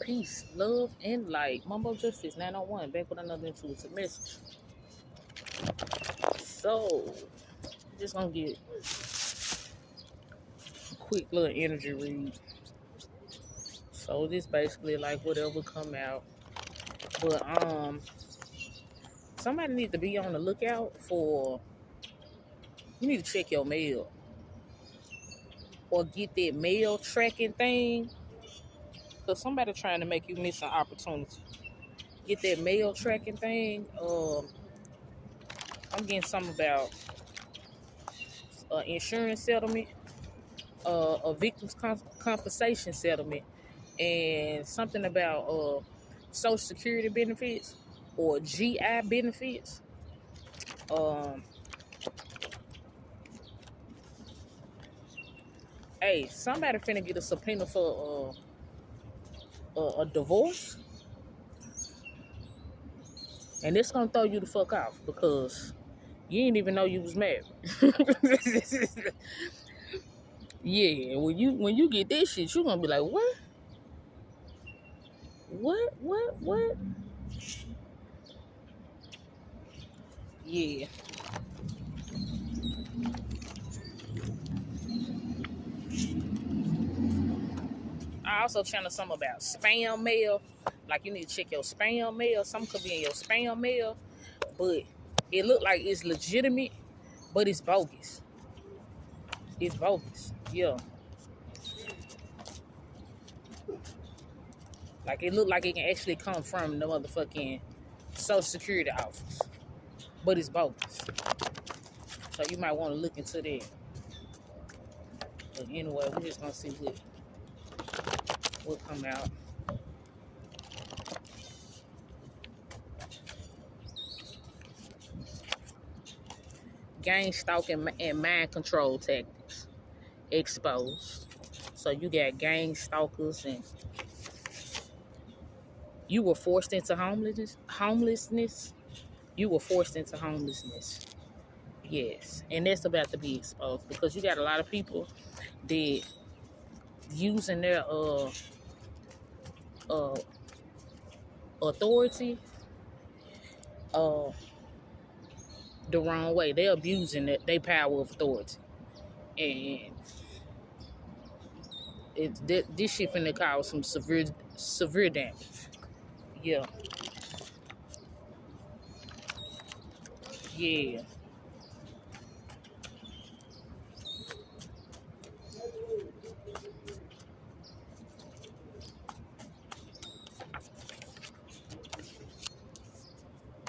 Peace, love, and light. Mumbo Justice 901 back with another intuitive message. So, just gonna get a quick little energy read. So this basically like whatever come out. But somebody needs to be on the lookout for, you need to check your mail. Or get that mail tracking thing. Cause somebody trying to make you miss an opportunity. Get that mail tracking thing. I'm getting something about insurance settlement, a victim's compensation settlement, and something about Social Security benefits or GI benefits. Hey, somebody finna get a subpoena for a divorce, and it's gonna throw you the fuck off because you didn't even know you was married. Yeah, when you get this shit, you gonna be like, what? What? Yeah. I also channel something about spam mail. Like you need to check your spam mail. Something could be in your spam mail, but it look like it's legitimate, but it's bogus. It's bogus. Yeah. Like it look like it can actually come from the motherfucking Social Security office, but it's bogus. So you might want to look into that. But anyway, we're just gonna see what come out. Gang stalking and mind control tactics exposed. So you got gang stalkers, and you were forced into homelessness. You were forced into homelessness. Yes, and that's about to be exposed because you got a lot of people that using their authority the wrong way. They're abusing their power of authority, and this shit finna cause some severe damage. Yeah.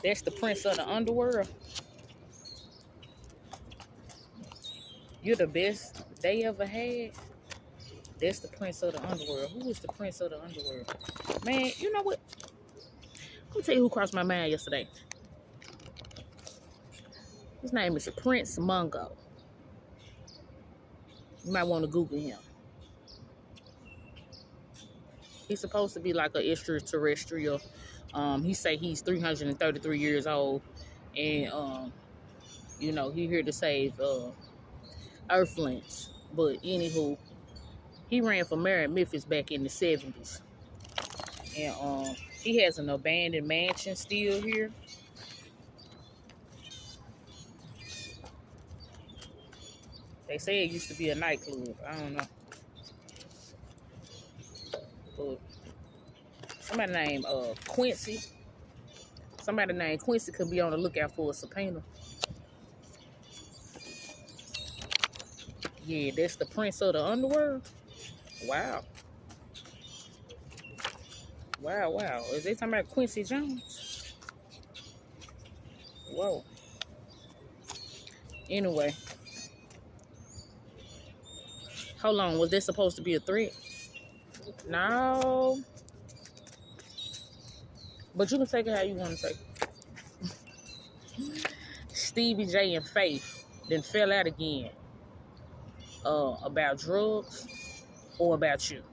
That's the prince of the underworld. You're the best they ever had. That's the prince of the underworld. Who is the prince of the underworld? Man, you know what? Let me tell you who crossed my mind yesterday. His name is Prince Mungo. You might want to Google him. He's supposed to be like an extraterrestrial. He say he's 333 years old, and he here to save Earthlings. But anywho, he ran for mayor in Memphis back in the 70s, and he has an abandoned mansion still here. They say it used to be a nightclub. I don't know. But somebody named Quincy. Somebody named Quincy could be on the lookout for a subpoena. Yeah, that's the prince of the underworld. Wow. Is they talking about Quincy Jones? Whoa. Anyway. Hold on, was this supposed to be a threat? No. But you can take it how you want to take it. Stevie J and Faith then fell out again. About drugs or about you.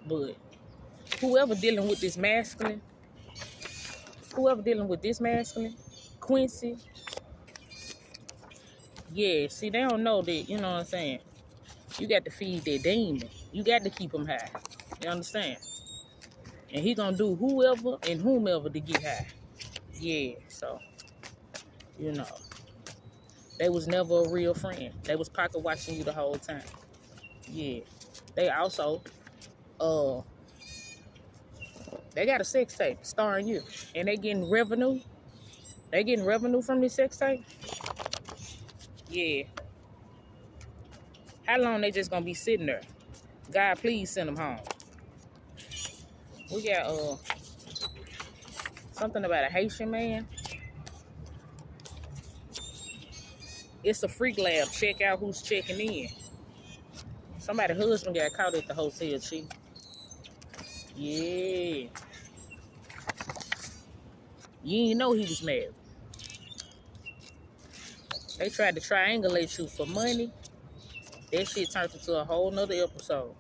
But whoever dealing with this masculine, Quincy, yeah, see, they don't know that, you know what I'm saying? You got to feed that demon. You got to keep them high. You understand? And he gonna do whoever and whomever to get high. Yeah, so, you know. They was never a real friend. They was pocket watching you the whole time. Yeah. They also, they got a sex tape starring you. And they getting revenue. They getting revenue from this sex tape. Yeah. How long they just gonna be sitting there? God, please send them home. We got something about a Haitian man. It's a freak lab. Check out who's checking in. Somebody's husband got caught at the hotel, chief. Yeah. You didn't know he was married. They tried to triangulate you for money. That shit turned into a whole nother episode.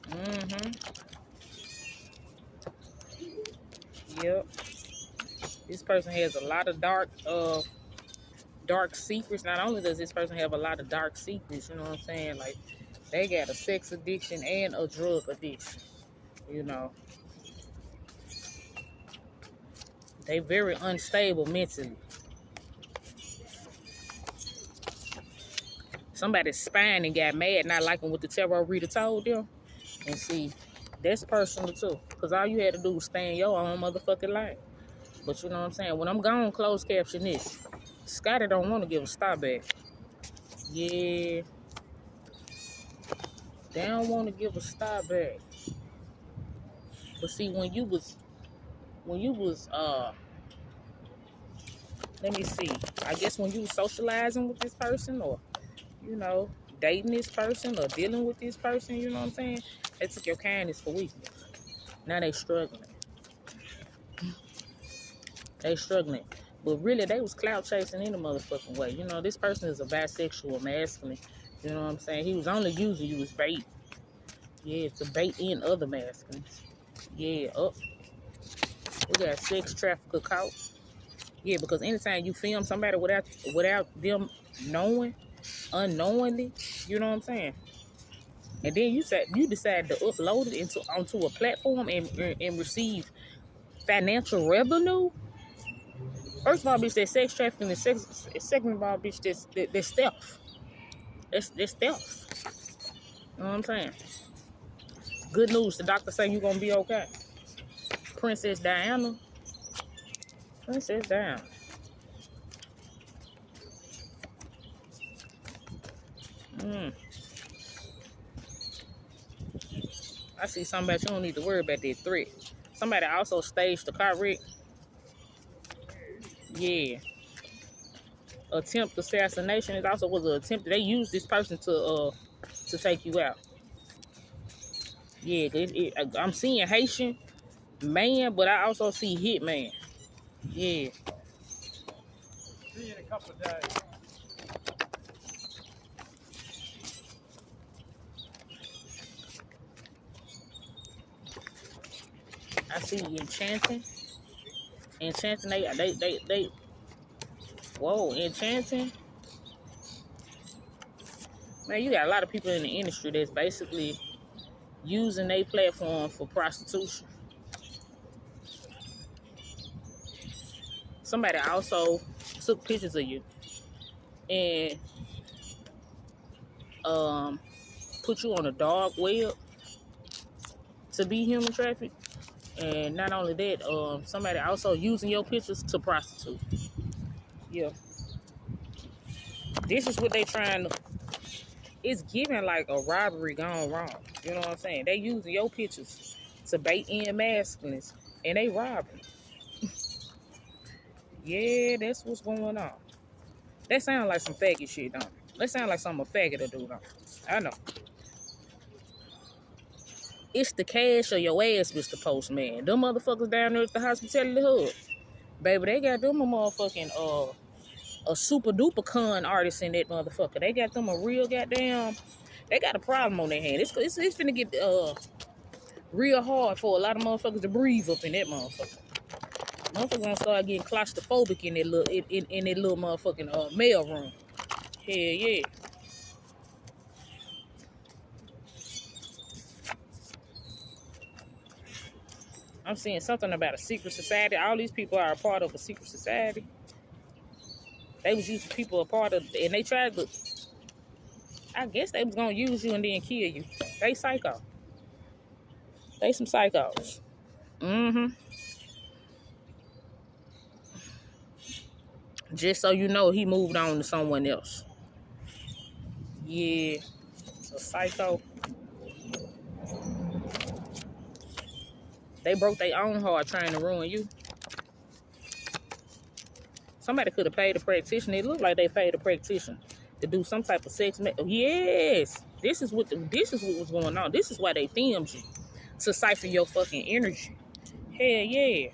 Mm-hmm. Yep. This person has a lot of dark secrets. Not only does this person have a lot of dark secrets, you know what I'm saying? Like, they got a sex addiction and a drug addiction. You know. They very unstable mentally. Somebody's spine and got mad, not liking what the tarot reader told them. And see, that's personal too. Because all you had to do was stay in your own motherfucking life. But you know what I'm saying? When I'm gone, close caption this. Scotty don't want to give a star back. Yeah. They don't want to give a star back. But see, when you was, let me see. I guess when you was socializing with this person or, you know, dating this person or dealing with this person, you know what I'm saying? They took your kindness for weakness. Now they struggling. They struggling. But really, they was clout chasing in a motherfucking way. You know, this person is a bisexual masculine. You know what I'm saying? He was only using you as bait. Yeah, to bait in other masculines. Yeah, we got sex trafficker caught. Yeah, because anytime you film somebody without them knowing, unknowingly, you know what I'm saying? And then you decide to upload it onto a platform and receive financial revenue. First of all, bitch, that sex trafficking, and second of all, bitch, that's stealth. That's stealth. You know what I'm saying? Good news, the doctor say you gonna be okay. Princess Diana. Princess Diana. I see somebody, you don't need to worry about that threat. Somebody also staged the car wreck. Yeah. Attempt assassination. It also was an attempt. They used this person to take you out. Yeah, I'm seeing Haitian man, but I also see hitman. Yeah. See you in a couple of days. I see enchanting. Enchanting, they whoa, enchanting. Man, you got a lot of people in the industry that's basically using their platform for prostitution. Somebody also took pictures of you and put you on a dark web to be human trafficked. And not only that, somebody also using your pictures to prostitute. Yeah. This is what they trying to... It's giving like a robbery gone wrong. You know what I'm saying? They using your pictures to bait in masculines. And they robbing. Yeah, that's what's going on. That sound like some faggot shit, don't it? That sound like something a faggot will do, don't it? I know. It's the cash or your ass, Mr. Postman. Them motherfuckers down there at the hospitality hub. Baby, they got them a motherfucking a super duper con artist in that motherfucker. They got them a real goddamn... They got a problem on their hand. It's finna get real hard for a lot of motherfuckers to breathe up in that motherfucker. Motherfuckers gonna start getting claustrophobic in that little motherfucking mail room. Hell yeah. I'm seeing something about a secret society. All these people are a part of a secret society. They was using people a part of, and they tried to, I guess they was gonna use you and then kill you. They psycho. They some psychos. Mm-hmm. Just so you know, he moved on to someone else. Yeah, a psycho. They broke their own heart trying to ruin you. Somebody could have paid a practitioner. It looked like they paid a practitioner to do some type of sex. Yes, this is what was going on. This is why they filmed you, to siphon your fucking energy. Hell yeah.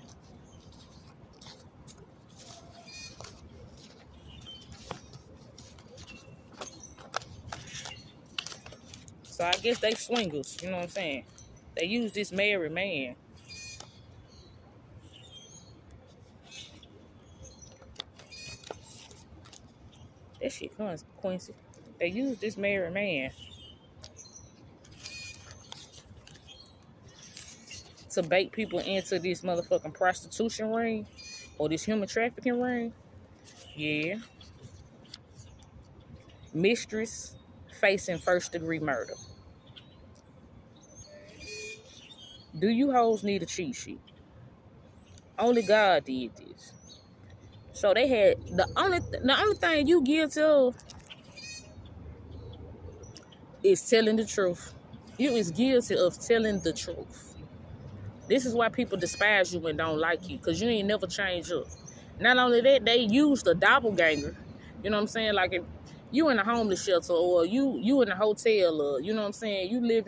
So I guess they swingers. You know what I'm saying? They use this married man. That shit Quincy. They use this married man to bait people into this motherfucking prostitution ring or this human trafficking ring. Yeah. Mistress facing first-degree murder. Do you hoes need a cheat sheet? Only God did this. So they had the only thing you guilty of is telling the truth. You is guilty of telling the truth. This is why people despise you and don't like you, because you ain't never change up. Not only that, they used a doppelganger. You know what I'm saying? Like if you in a homeless shelter or you in a hotel or, you know what I'm saying, you live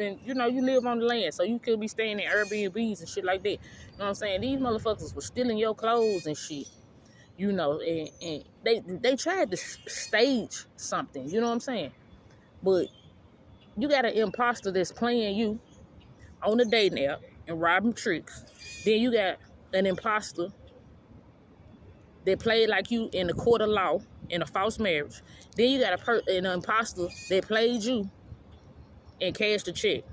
on the land, so you could be staying in Airbnbs and shit like that. You know what I'm saying? These motherfuckers were stealing your clothes and shit. You know, and they tried to stage something, you know what I'm saying? But you got an imposter that's playing you on the dating app and robbing tricks. Then you got an imposter that played like you in the court of law in a false marriage. Then you got an imposter that played you and cashed a check.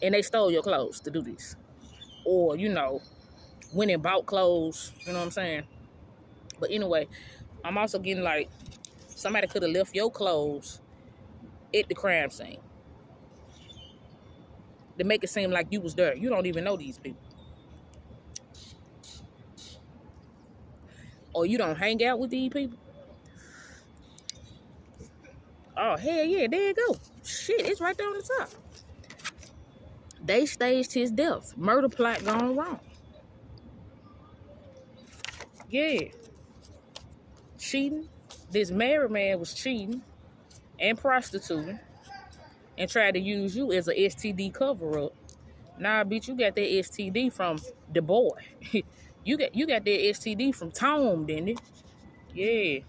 And they stole your clothes to do this. Or, you know, went and bought clothes, you know what I'm saying? But anyway, I'm also getting like, somebody could have left your clothes at the crime scene to make it seem like you was there. You don't even know these people. Or you don't hang out with these people. Oh, hell yeah, there you go. Shit, it's right there on the top. They staged his death. Murder plot gone wrong. Yeah. Cheating. This married man was cheating and prostituting and tried to use you as a STD cover-up. Nah, bitch, you got that STD from the boy. you got that STD from Tom, didn't it? Yeah.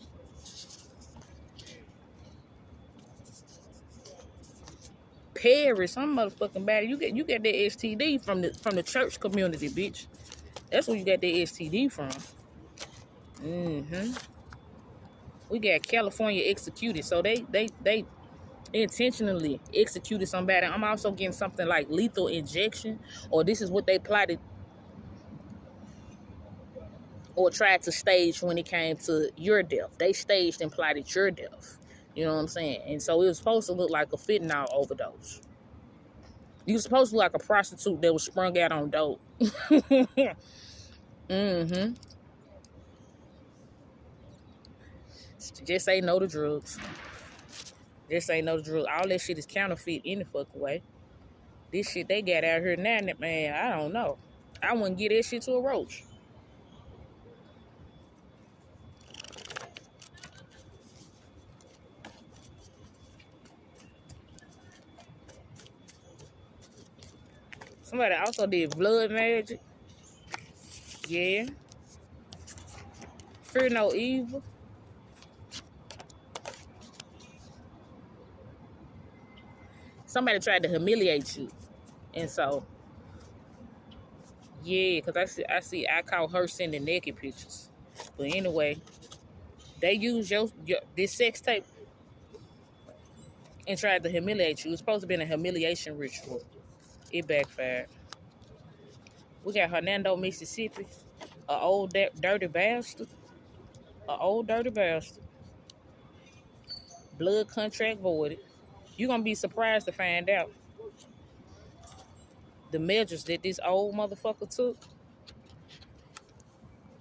Paris, some motherfucking bad. You got that STD from the church community, bitch. That's where you got that STD from. We got California executed, so they intentionally executed somebody. I'm also getting something like lethal injection, or this is what they plotted or tried to stage when it came to your death. They staged and plotted your death. You know what I'm saying? And so it was supposed to look like a fentanyl overdose. You were supposed to look like a prostitute that was sprung out on dope. Just ain't know the drugs. Just ain't know the drugs. All that shit is counterfeit any fucking way. This shit they got out here now, man, I don't know. I wouldn't get that shit to a roach. Somebody also did blood magic. Yeah. Fear no evil. Somebody tried to humiliate you. And so, yeah, because I caught her sending naked pictures. But anyway, they used this sex tape and tried to humiliate you. It was supposed to be a humiliation ritual. It backfired. We got Hernando, Mississippi, a old dirty bastard, a old dirty bastard. Blood contract voided. You're gonna be surprised to find out the measures that this old motherfucker took.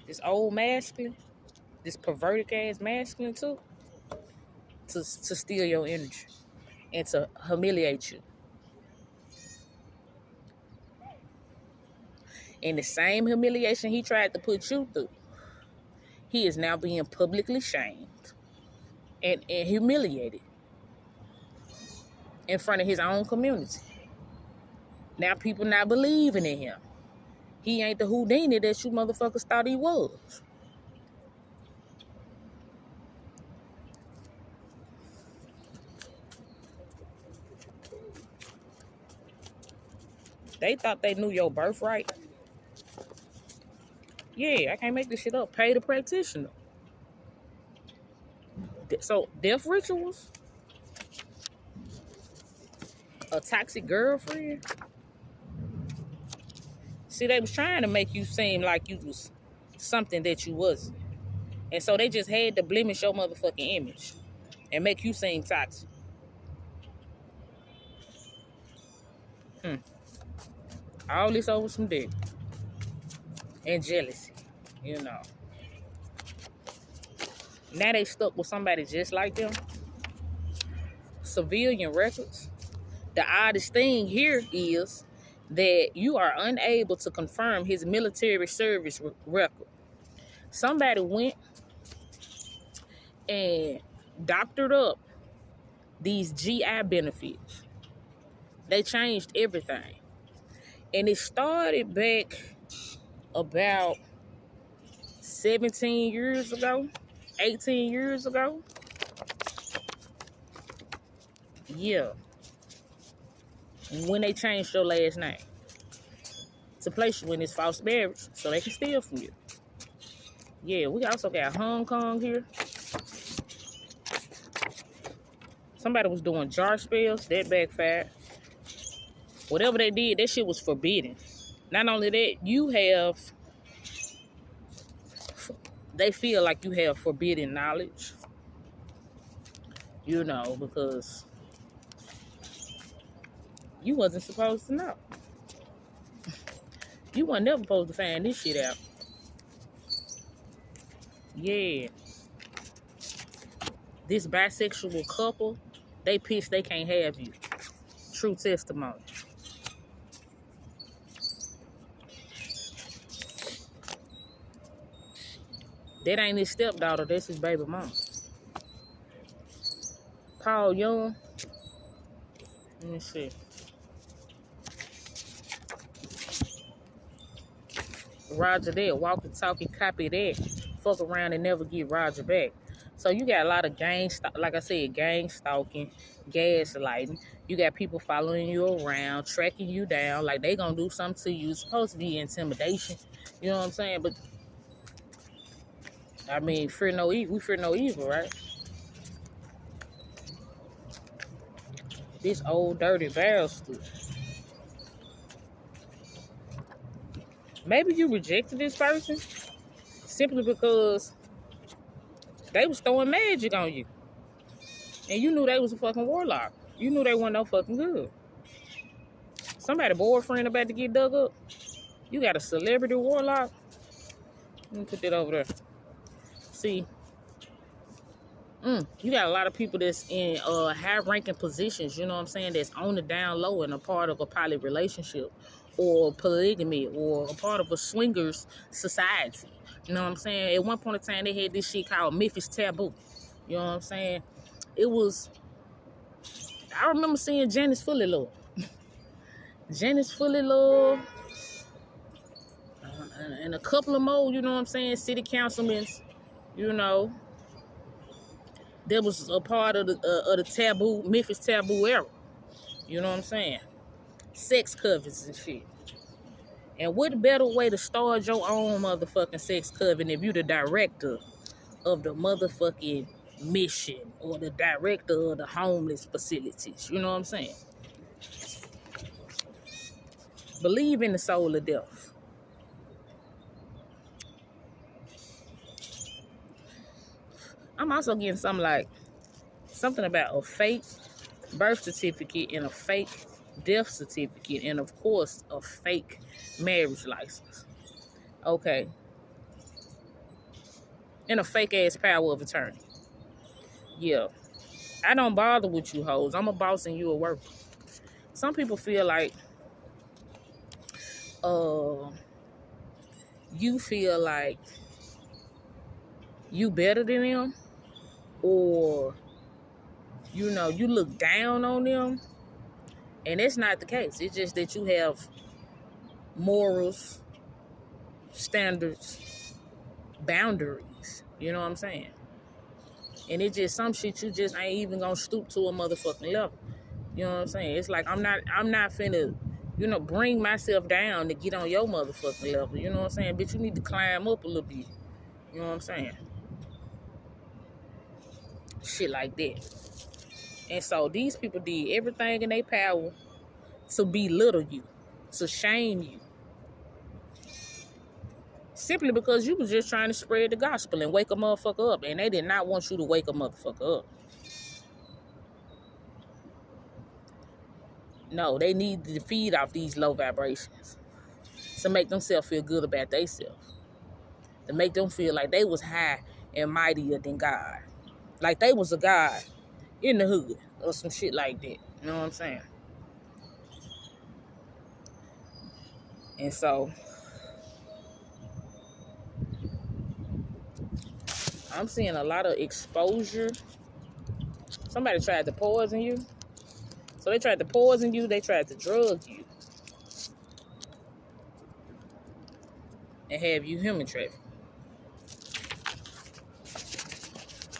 This old masculine, this perverted ass masculine took to steal your energy and to humiliate you. And the same humiliation he tried to put you through, he is now being publicly shamed and humiliated in front of his own community. Now people not believing in him. He ain't the Houdini that you motherfuckers thought he was. They thought they knew your birthright. Yeah, I can't make this shit up. Pay the practitioner. So, death rituals? A toxic girlfriend? See, they was trying to make you seem like you was something that you wasn't. And so they just had to blemish your motherfucking image and make you seem toxic. All this over some dick. And jealousy, you know. Now they stuck with somebody just like them. Civilian records. The oddest thing here is that you are unable to confirm his military service record. Somebody went and doctored up these GI benefits. They changed everything. And it started back about 17 years ago, 18 years ago. Yeah. When they changed your last name to place you in this false marriage so they can steal from you. Yeah, we also got Hong Kong here. Somebody was doing jar spells. That backfired. Whatever they did, that shit was forbidden. Not only that, they feel like you have forbidden knowledge. You know, because you wasn't supposed to know. You weren't never supposed to find this shit out. Yeah. This bisexual couple, they pissed they can't have you. True testimony. That ain't his stepdaughter, that's his baby mama. Paul Young. Let me see. Roger that. Walkie talkie, copy that. Fuck around and never get Roger back. So you got a lot of gang stalking, gaslighting. You got people following you around, tracking you down, like they gonna do something to you. It's supposed to be intimidation. You know what I'm saying? But I mean, fear no evil. We fear no evil, right? This old dirty bastard. Maybe you rejected this person simply because they was throwing magic on you. And you knew they was a fucking warlock. You knew they weren't no fucking good. Somebody boyfriend about to get dug up. You got a celebrity warlock. Let me put that over there. See, you got a lot of people that's in high-ranking positions, you know what I'm saying, that's on the down low and a part of a poly relationship or polygamy or a part of a swingers society. You know what I'm saying? At one point in time, they had this shit called Memphis Taboo. You know what I'm saying? It was, I remember seeing Janice Fully Love. Janice Fully Love. And a couple of more, you know what I'm saying, city councilmen, you know, that was a part of the taboo, Memphis Taboo era. You know what I'm saying? Sex covens and shit. And what better way to start your own motherfucking sex coven if you the director of the motherfucking mission or the director of the homeless facilities? You know what I'm saying? Believe in the soul of death. I'm also getting something about a fake birth certificate and a fake death certificate, and of course a fake marriage license. Okay. And a fake ass power of attorney. Yeah. I don't bother with you hoes. I'm a boss and you a worker. Some people feel like you feel like you better than them, or you know, you look down on them. And that's not the case. It's just that you have morals, standards, boundaries. You know what I'm saying? And it's just some shit you just ain't even gonna stoop to a motherfucking level. You know what I'm saying? It's like I'm not finna, you know, bring myself down to get on your motherfucking level. You know what I'm saying? Bitch, you need to climb up a little bit. You know what I'm saying? Shit like that. And so these people did everything in their power to belittle you, to shame you. Simply because you was just trying to spread the gospel and wake a motherfucker up. And they did not want you to wake a motherfucker up. No, they need to feed off these low vibrations to make themselves feel good about themselves. To make them feel like they was high and mightier than God. Like they was a God in the hood or some shit like that. You know what I'm saying? And so I'm seeing a lot of exposure. Somebody tried to poison you. So they tried to poison you. They tried to drug you. And have you human trafficked.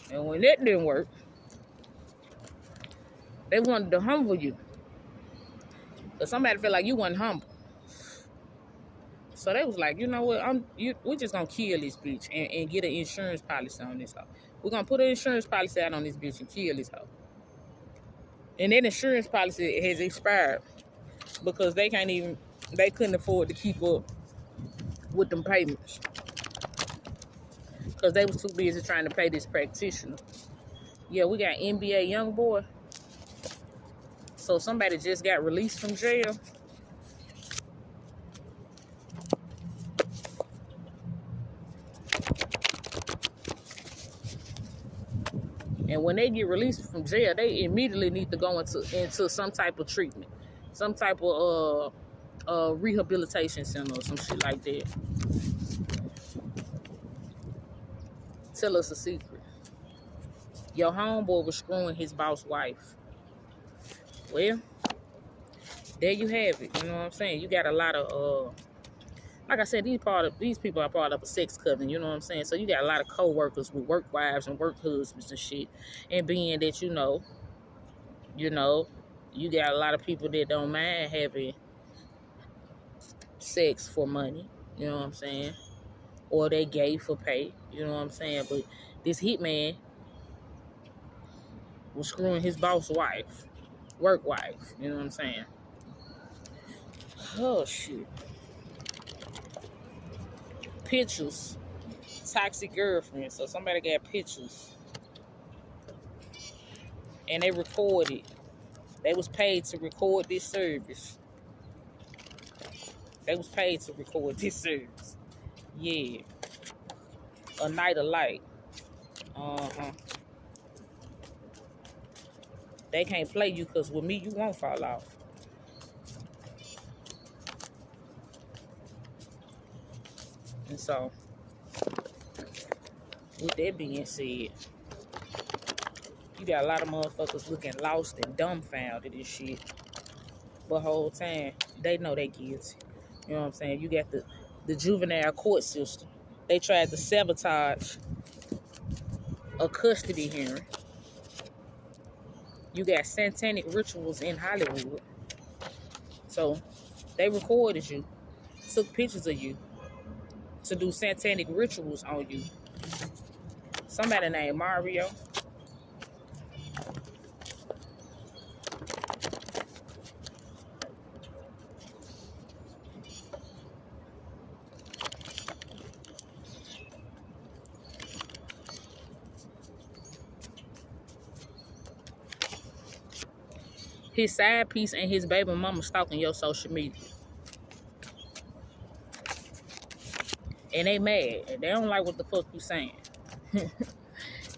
And when that didn't work, they wanted to humble you. But somebody felt like you wasn't humble. So they was like, you know what, we're just going to kill this bitch and get an insurance policy on this hoe. We're going to put an insurance policy out on this bitch and kill this hoe. And that insurance policy has expired because they couldn't afford to keep up with them payments. Because they was too busy trying to pay this practitioner. Yeah, we got NBA young boy. So somebody just got released from jail. And when they get released from jail, they immediately need to go into some type of treatment. Some type of rehabilitation center or some shit like that. Tell us a secret. Your homeboy was screwing his boss wife. Well, there you have it. You know what I'm saying? You got a lot of like I said, these people are part of a sex coven, you know what I'm saying? So you got a lot of co-workers with work wives and work husbands and shit. And being that you got a lot of people that don't mind having sex for money, you know what I'm saying? Or they gay for pay, you know what I'm saying? But this hitman was screwing his boss wife, work wife, you know what I'm saying? Oh shit. Pictures, toxic girlfriend. So somebody got pictures and they recorded. They was paid to record this service. They was paid to record this service. Yeah. A night of light. They can't play you because with me you won't fall off. And so, with that being said, you got a lot of motherfuckers looking lost and dumbfounded and shit. But whole time, they know they guilty. You know what I'm saying? You got the juvenile court system. They tried to sabotage a custody hearing. You got satanic rituals in Hollywood. So, they recorded you, took pictures of you to do satanic rituals on you. Somebody named Mario. his side piece and his baby mama stalking your social media. And they mad. And they don't like what the fuck you saying.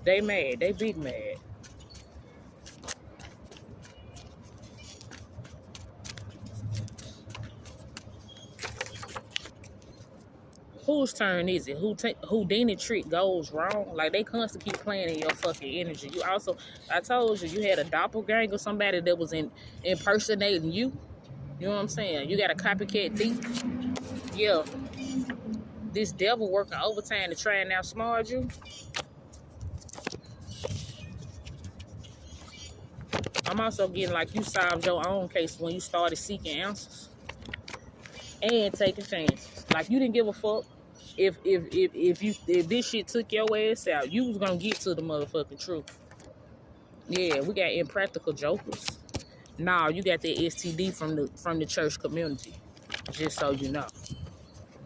They mad. They big mad. Whose turn is it? Who Dini trick goes wrong? Like, they constantly keep playing in your fucking energy. You also, I told you had a doppelganger, somebody that was impersonating you. You know what I'm saying? You got a copycat thief. Yeah. This devil working overtime to try and outsmart you. I'm also getting like you solved your own case when you started seeking answers and taking chances. Like, you didn't give a fuck if this shit took your ass out. You was gonna get to the motherfucking truth. Yeah, we got impractical jokers. Nah, you got that STD from the church community. Just so you know.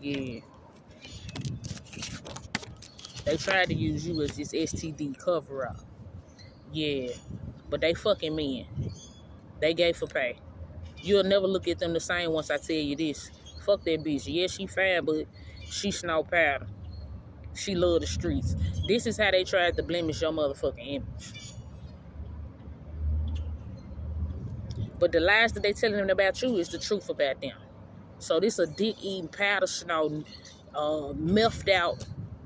Yeah. They tried to use you as this STD cover up. Yeah. But they fucking men. They gay for pay. You'll never look at them the same once I tell you this. Fuck that bitch. Yeah, she fine, but she snow powder. She love the streets. This is how they tried to blemish your motherfucking image. But the lies that they telling them about you is the truth about them. So this a dick-eating, powder-snorting, methed out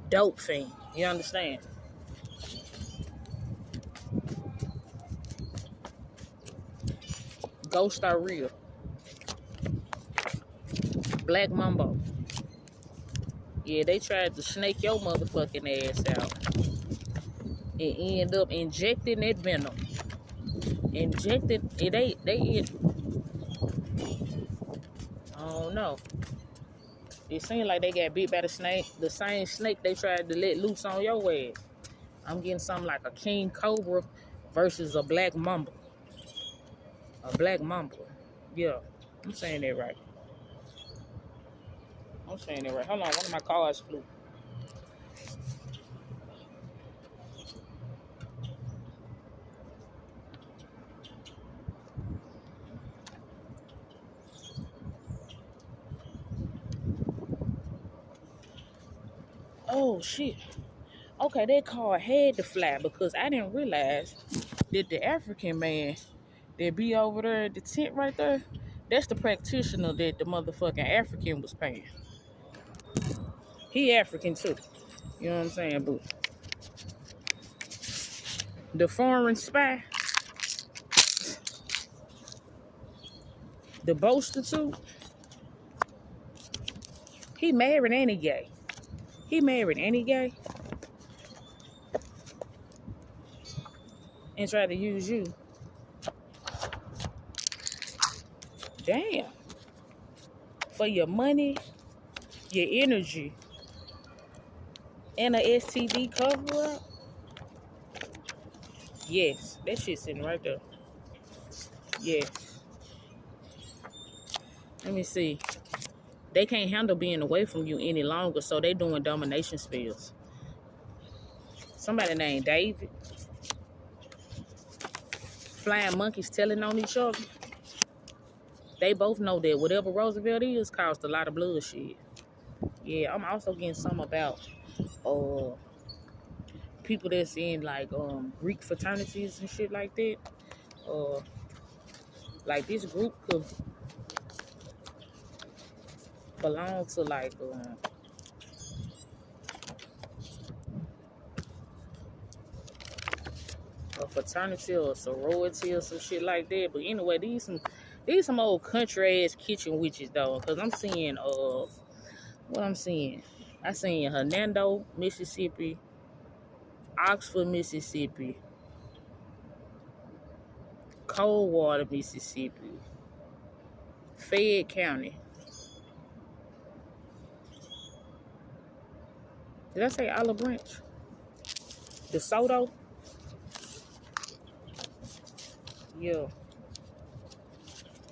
dope fiend. You understand? Ghosts are real. Black Mumbo. Yeah, they tried to snake your motherfucking ass out and end up injecting that venom. Injected it. I don't know. It seemed like they got bit by the snake. The same snake they tried to let loose on your ass. I'm getting something like a king cobra versus a black mamba. A black mamba. Yeah, I'm saying that right. I'm saying that right. Hold on, one of my cards flew. Oh shit. Okay, that card had to fly because I didn't realize that the African man that be over there at the tent right there, that's the practitioner that the motherfucking African was paying. He African too. You know what I'm saying? But the foreign spy, the boaster too, he married any gay. He married any gay and tried to use you. Damn. For your money, your energy, and a STD cover up. Yes, that shit sitting right there. Yes. Let me see. They can't handle being away from you any longer, so they doing domination spells. Somebody named David. Flying monkeys telling on each other. They both know that whatever Roosevelt is caused a lot of bloodshed. Yeah, I'm also getting some about people that's in like Greek fraternities and shit like that. Like this group could belong to like a fraternity or a sorority or some shit like that. But anyway, these some old country ass kitchen witches though, cause I'm seeing what I'm seeing. I seen Hernando, Mississippi, Oxford, Mississippi, Coldwater, Mississippi, Fayette County. Did I say Olive Branch? DeSoto? Yeah.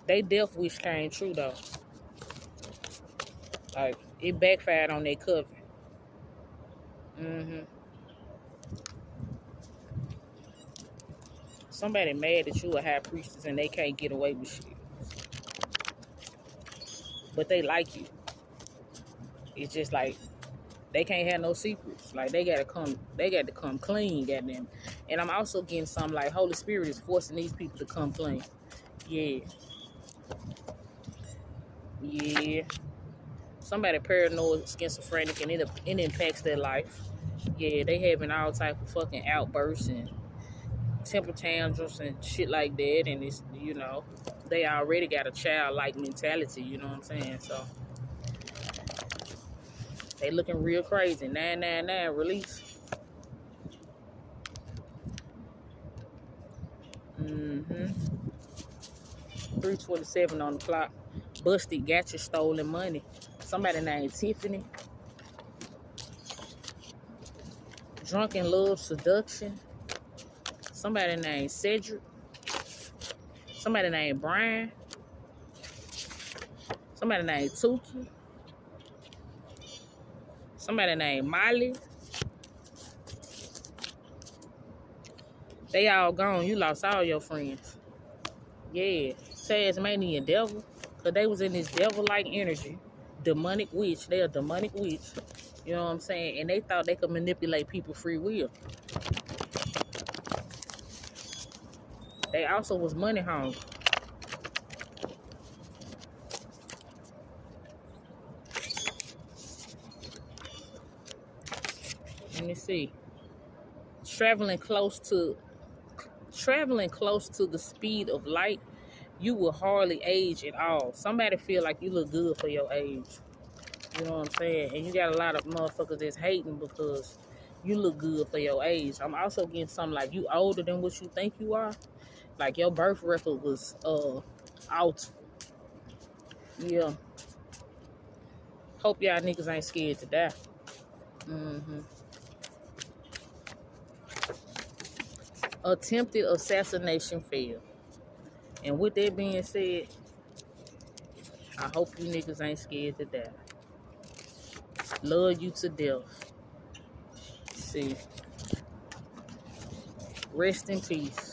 They death wish came true though. Like it backfired on their coven. Somebody mad that you a high priestess and they can't get away with shit. But they like you. It's just like they can't have no secrets. Like they got to come clean, goddamn. And I'm also getting some like Holy Spirit is forcing these people to come clean. Yeah. Yeah. Somebody paranoid, schizophrenic, and it impacts their life. Yeah, they having all type of fucking outbursts and temper tantrums and shit like that. And it's, they already got a childlike mentality, you know what I'm saying? So they looking real crazy. 999 release. 3:27 on the clock. Busted, got your stolen money. Somebody named Tiffany. Drunken love seduction. Somebody named Cedric. Somebody named Brian. Somebody named Tuki. Somebody named Molly. They all gone. You lost all your friends. Yeah. Tasmanian devil. Because they was in this devil-like energy. Demonic witch. They a demonic witch. You know what I'm saying? And they thought they could manipulate people's free will. They also was money hungry. Let me see. Traveling close to the speed of light, you will hardly age at all. Somebody feel like you look good for your age. You know what I'm saying? And you got a lot of motherfuckers that's hating because you look good for your age. I'm also getting something like you older than what you think you are. Like your birth record was out. Yeah. Hope y'all niggas ain't scared to die. Attempted assassination failed. And with that being said, I hope you niggas ain't scared to die. Love you to death. See. Rest in peace.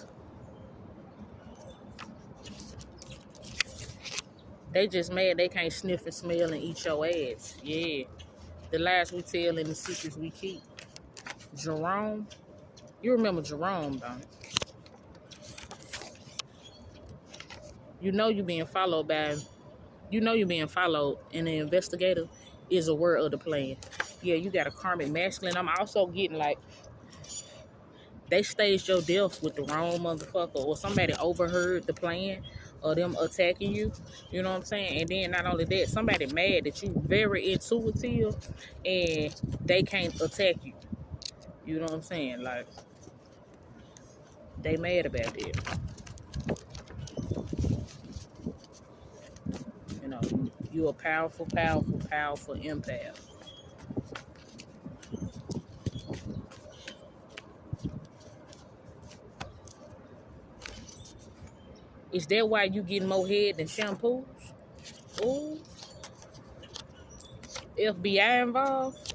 They just mad they can't sniff and smell and eat your ass. Yeah. The lies we tell and the secrets we keep. Jerome. You remember Jerome, don't you? You're being followed and the investigator is aware of the plan. Yeah, you got a karmic masculine. I'm also getting like they staged your death with the wrong motherfucker or somebody overheard the plan of them attacking you. You know what I'm saying? And then not only that, somebody mad that you very intuitive and they can't attack you. You know what I'm saying? Like, they mad about that. You know, you a powerful, powerful, powerful empath. Is that why you getting more head than shampoos? Ooh. FBI involved?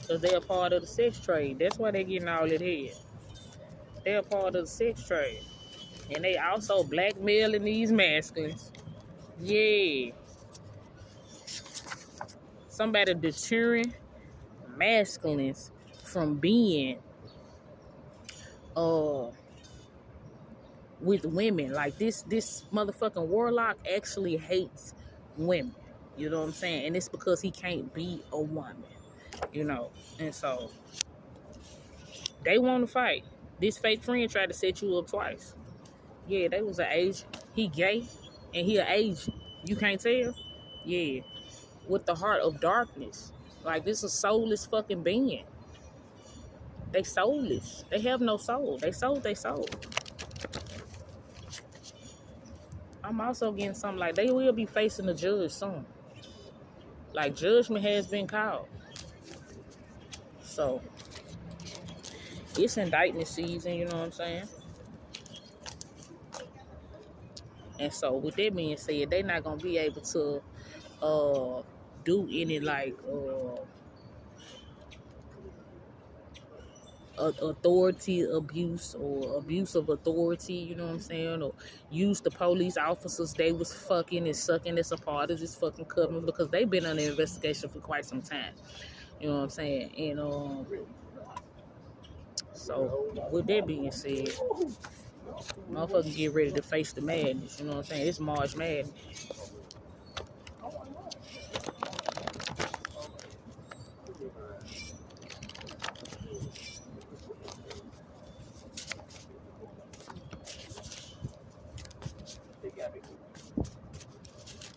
Because they're a part of the sex trade. That's why they're getting all that head. They're a part of the sex trade. And they also blackmailing these masculines. Yeah. Somebody deterring masculines from being with women. Like this motherfucking warlock actually hates women. You know what I'm saying? And it's because he can't be a woman. You know. And so they want to fight. This fake friend tried to set you up twice. Yeah, they was an agent. He gay and he an agent. You can't tell? Yeah. With the heart of darkness. Like this is a soulless fucking being. They soulless. They have no soul. They sold their soul. I'm also getting something like they will be facing the judge soon. Like judgment has been called. So it's indictment season, you know what I'm saying? And so with that being said, they're not gonna be able to do any like authority abuse or abuse of authority, you know what I'm saying, or use the police officers they was fucking and sucking as a part of this fucking covenant, because they've been under investigation for quite some time, you know what I'm saying. And so with that being said, motherfuckers get ready to face the madness, you know what I'm saying. It's March Madness.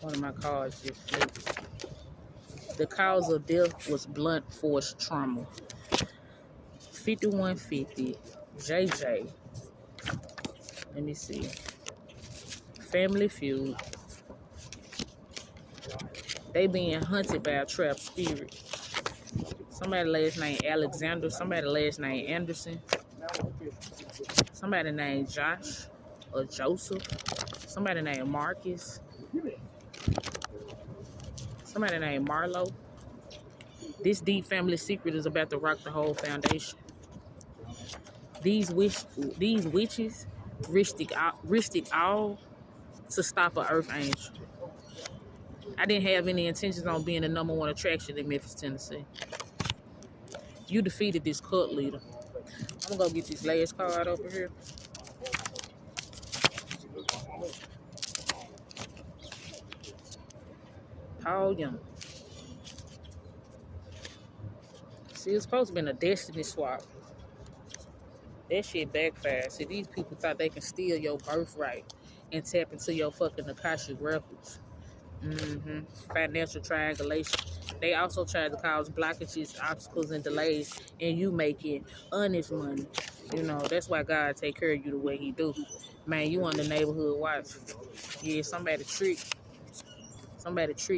One of my cards just flipped. The cause of death was blunt force trauma. 5150 JJ. Let me see. Family Feud. They being hunted by a trapped spirit. Somebody last name Alexander. Somebody last name Anderson. Somebody named Josh or Joseph. Somebody named Marcus. Somebody named Marlo. This deep family secret is about to rock the whole foundation. These witches risked it all to stop an earth angel. I didn't have any intentions on being the #1 attraction in Memphis, Tennessee. You defeated this cult leader. I'm gonna go get this last card over here. Paul Young. See, it's supposed to be a destiny swap. That shit backfired. See, these people thought they can steal your birthright and tap into your fucking Akashic records. Financial triangulation. They also tried to cause blockages, obstacles, and delays, and you making honest money. You know, that's why God take care of you the way he do. Man, you on the neighborhood watch. Yeah, somebody trick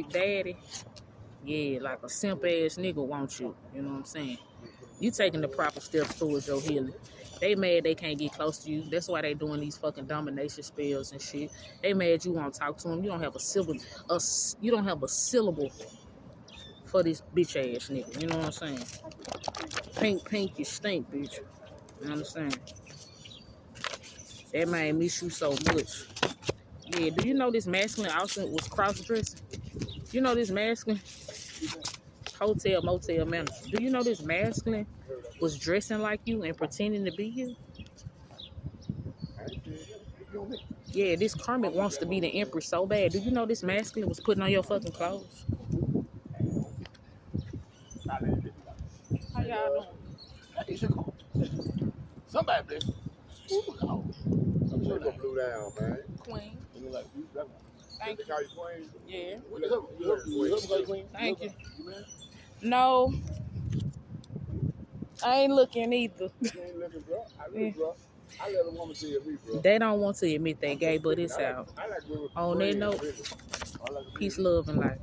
daddy. Yeah, like a simp ass nigga wants you. You know what I'm saying? You taking the proper steps towards your healing. They mad they can't get close to you. That's why they doing these fucking domination spells and shit. They mad you won't talk to them. You don't have a syllable. You don't have a syllable for this bitch ass nigga. You know what I'm saying? Pink, you stink, bitch. You understand? That man miss you so much. Yeah, do you know this masculine also was cross-dressing? You know this masculine hotel motel manager. Do you know this masculine was dressing like you and pretending to be you? Yeah, this Kermit wants to be the empress so bad. Do you know this masculine was putting on your fucking clothes? How y'all doing? Somebody bless you. Blew down, man. Queen. Thank you. Queen? Yeah. You queen? Thank you. No. I ain't looking either. You ain't looking, bro. I look, bro. I let a woman see me, bro. They don't want to admit they gay, but it's out. I like On that note, peace, love, and life.